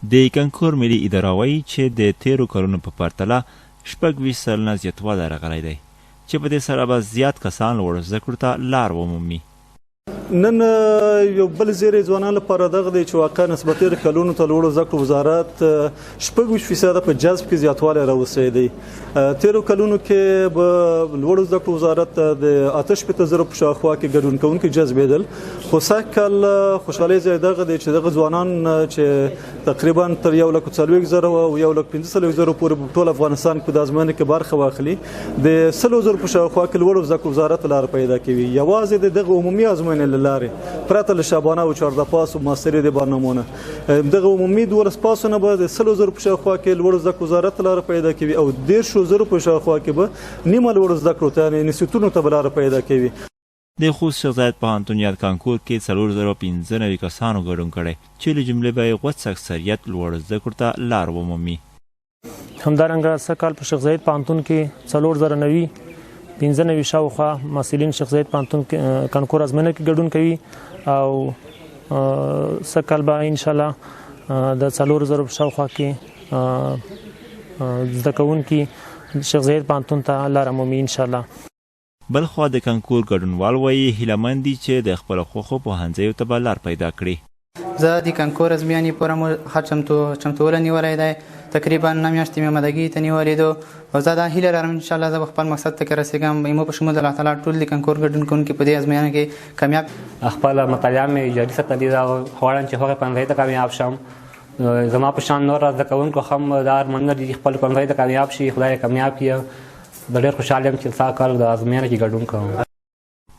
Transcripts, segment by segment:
د کانکور ملي اداره وایي چې د تیرو کلونو په پرتله 26 سلنه زیاتوالی راغلی دی چې په دې سره به زیات کسان لوړو زده کړو ته لار ومومي. نن یو بل زیری ځوانانو لپاره دغه دی چې واقعا نسبت تېرو کلونو ته لوړو زده کړو وزارت 26% په جذب کې زیاتوالی راوستی دی. تېرو کلونو کې به لوړو زده کړو وزارت د 88,000 په شاوخوا کې ګډون کوونکي جذبېدل، خو سږ کال خوشحالۍ ځای دغه دی چې دغه ځوانان چې تقریبا تر 140,000 او 115,000 پورې په ټول افغانستان کې په ازموینه کې برخه واخلي د 100,000 په شاوخوا کې لوړو زده کړو وزارت لار پیدا کوي. یوازې د دغه عمومي ازموینې لارې پرته له شابانه او 14 پاس او ماستري د برنامونه دغه عمومي 12 پاسونه به د 100,000 په شاوخوا کې لوړو زده کړو وزارت لار پیدا کوي او 10,000 په شاوخوا کې به نیمه لوړو زده کړو ته یعنې انسټیټوټونو ته به لار پیدا کوي. د خوست شیخ زاید پوهنتون یاد کانکور کې 4,095 کسانو ګډون کړی چې له جملې به یې غوڅ اکثریت لوړو زده کړو ته لار ومومي. همدارنګه سږ کال په شیخ زاید پوهنتون کې 4,095 شاوخوا محصلین شیخ زاید پوهنتون کانکور ازموینه کې ګډون کوي او سږ کال به انشاءالله د 4,000 شاوخوا کې زده کوونکي شیخ زاید پوهنتون ته لاره مومي انشاءالله. بلخوا د کانکور ګډونوال وایي هیلهمند دي چې د خپلو خوښو پوهنځیو ته به لار پیدا کړي. زه د کانکور ازموینې پوره ښه چمتووالی نیولی دی، تقریبا 9 میاشتې مې آمادګي ته نیولې ده او زه دا هیله لرم انشاءالله زه به خپل مقصد ته رسېږم. ایمو په شمول الله تعالی ټول د کانکور ګډون کوونکي په دې ازموینه کې کامیاب خپل مطالعه مې جاري ساتلې ده او غواړم چې هغه پوهنځي ته کامیاب شم. زما په شان نور زده کوونکو هم دا ارمانونه دي خپل پوهنځي ته کامیاب شي، خدای کامیاب کړي. زه ډېر خوشحاله یم چې سږ کال د ازموینه کې ګډون کوم.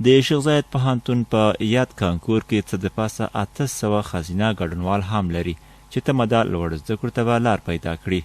د شیخ زاید پوهنتون په یاد کانکور کې څه د پاسه 800 ښځینه ګډونوال هم لري چې تمه ده لوړ زده کړو ته به لار پیدا کړي.